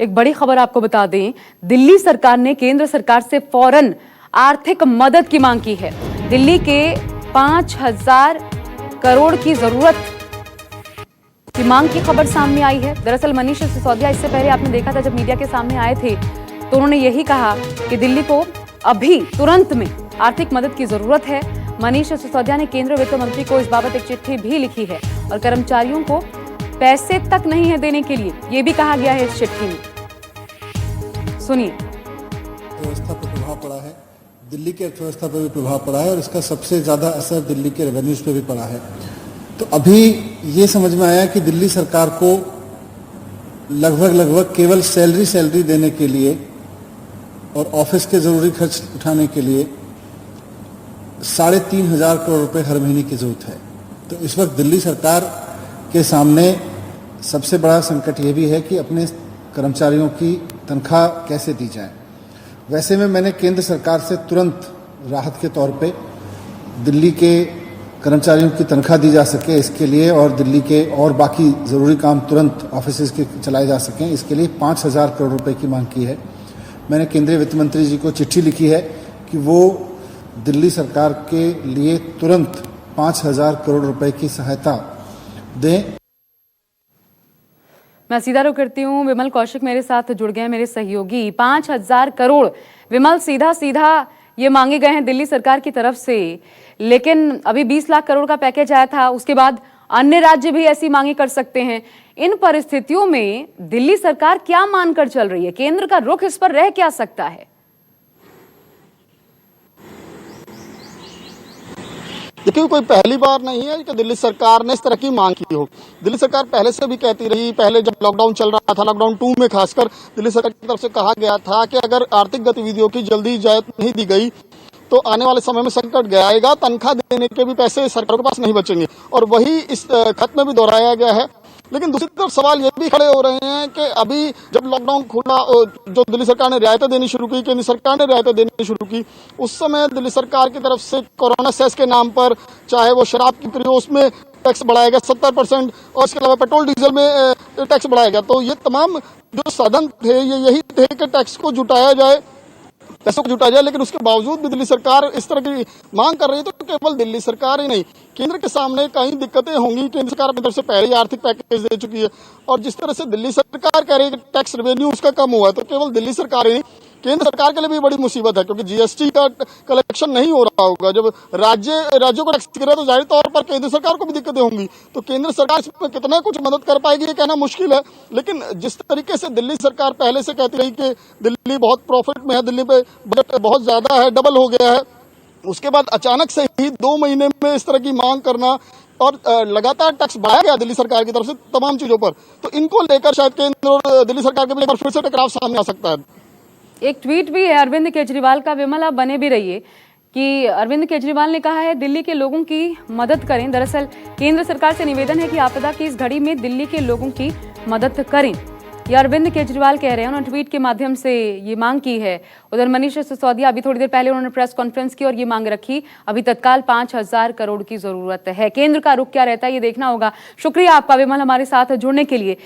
एक बड़ी खबर आपको बता दें, दिल्ली सरकार ने केंद्र सरकार से फौरन आर्थिक मदद की मांग की है। दिल्ली के 5,000 करोड़ की जरूरत की मांग की खबर सामने आई है। दरअसल मनीष सिसोदिया इससे पहले आपने देखा था जब मीडिया के सामने आए थे तो उन्होंने यही कहा कि दिल्ली को अभी तुरंत में आर्थिक मदद की जरूरत है। मनीष सिसोदिया ने केंद्रीय वित्त मंत्री को इस बाबत एक चिट्ठी भी लिखी है और कर्मचारियों को पैसे तक नहीं है देने के लिए, ये भी कहा गया है इस चिट्ठी में। सुनिए। व्यवस्था पर प्रभाव पड़ा है, दिल्ली की अर्थव्यवस्था पर भी प्रभाव पड़ा है और इसका सबसे ज्यादा असर दिल्ली के रेवेन्यूज पे भी पड़ा है। तो अभी ये समझ में आया कि दिल्ली सरकार को लगभग केवल सैलरी देने के लिए और ऑफिस के जरूरी खर्च उठाने के लिए 3,500 करोड़ रुपए हर महीने की जरूरत है। तो इस वक्त दिल्ली सरकार के सामने सबसे बड़ा संकट ये भी है कि अपने कर्मचारियों की तनख्वाह कैसे दी जाए। वैसे में मैंने केंद्र सरकार से तुरंत राहत के तौर पे दिल्ली के कर्मचारियों की तनख्वाह दी जा सके इसके लिए और दिल्ली के और बाकी ज़रूरी काम तुरंत ऑफिस के चलाए जा सकें, इसके लिए 5,000 करोड़ रुपए की मांग की है। मैंने केंद्रीय वित्त मंत्री जी को चिट्ठी लिखी है कि वो दिल्ली सरकार के लिए तुरंत 5,000 करोड़ रुपए की सहायता दें। मैं सीधा रुख करती हूँ, विमल कौशिक मेरे साथ जुड़ गए हैं, मेरे सहयोगी। 5,000 करोड़ विमल सीधा ये मांगे गए हैं दिल्ली सरकार की तरफ से, लेकिन अभी 20 लाख करोड़ का पैकेज आया था, उसके बाद अन्य राज्य भी ऐसी मांगे कर सकते हैं। इन परिस्थितियों में दिल्ली सरकार क्या मानकर चल रही है? केंद्र का रुख इस पर रह क्या सकता है? देखिए, कोई पहली बार नहीं है कि दिल्ली सरकार ने इस तरह की मांग की हो। दिल्ली सरकार पहले से भी कहती रही, पहले जब लॉकडाउन चल रहा था, लॉकडाउन 2 में खासकर दिल्ली सरकार की तरफ से कहा गया था कि अगर आर्थिक गतिविधियों की जल्दी इजाजत नहीं दी गई तो आने वाले समय में संकट आएगा, तनख्वाह देने के भी पैसे सरकार के पास नहीं बचेंगे, और वही इस खत में भी दोहराया गया है। लेकिन दूसरी तरफ सवाल ये भी खड़े हो रहे हैं कि अभी जब लॉकडाउन खुला, जो दिल्ली सरकार ने रियायतें देनी शुरू की, केंद्र सरकार ने रियायतें देनी शुरू की, उस समय दिल्ली सरकार की तरफ से कोरोना सेस के नाम पर चाहे वो शराब की बिक्री हो उसमें टैक्स बढ़ाया गया 70%, और इसके अलावा पेट्रोल डीजल में टैक्स बढ़ाया गया। तो ये तमाम जो साधन थे ये यही थे कि टैक्स को जुटाया जाए, पैसों को जुटाया जाए, लेकिन उसके बावजूद भी दिल्ली सरकार इस तरह की मांग कर रही है। तो केवल दिल्ली सरकार ही नहीं, केंद्र के सामने कई दिक्कतें होंगी। केंद्र सरकार अपनी तरफ से पहले ही आर्थिक पैकेज दे चुकी है, और जिस तरह से दिल्ली सरकार कह रही है कि टैक्स रेवेन्यू उसका कम हुआ है, तो केवल दिल्ली सरकार ही नहीं, केंद्र सरकार के लिए भी बड़ी मुसीबत है, क्योंकि जीएसटी का कलेक्शन नहीं हो रहा होगा। जब राज्यों को टैक्स गिर रहा है तो जाहिर तौर पर केंद्र सरकार को भी दिक्कतें होंगी। तो केंद्र सरकार इसमें कितना कुछ मदद कर पाएगी ये कहना मुश्किल है। लेकिन जिस तरीके से दिल्ली सरकार पहले से कहती रही कि दिल्ली बहुत प्रॉफिट में है, दिल्ली पे बजट बहुत ज्यादा है, डबल हो गया है, उसके बाद अचानक से ही 2 महीने में इस तरह की मांग करना और लगातार टैक्स बढ़ाया गया दिल्ली सरकार की तरफ से तमाम चीजों पर, तो इनको लेकर शायद केंद्र और दिल्ली सरकार के बीच फिर से टकराव सामने आ सकता है। एक ट्वीट भी है अरविंद केजरीवाल का, विमल आप बने भी रहिए, कि अरविंद केजरीवाल ने कहा है दिल्ली के लोगों की मदद करें। दरअसल केंद्र सरकार से निवेदन है कि आपदा की इस घड़ी में दिल्ली के लोगों की मदद करें, ये अरविंद केजरीवाल कह रहे हैं। उन्होंने ट्वीट के माध्यम से ये मांग की है। उधर मनीष सिसोदिया अभी थोड़ी देर पहले उन्होंने प्रेस कॉन्फ्रेंस की और ये मांग रखी, अभी तत्काल 5,000 करोड़ की जरूरत है। केंद्र का रुख क्या रहता है ये देखना होगा। शुक्रिया आपका विमल हमारे साथ जुड़ने के लिए।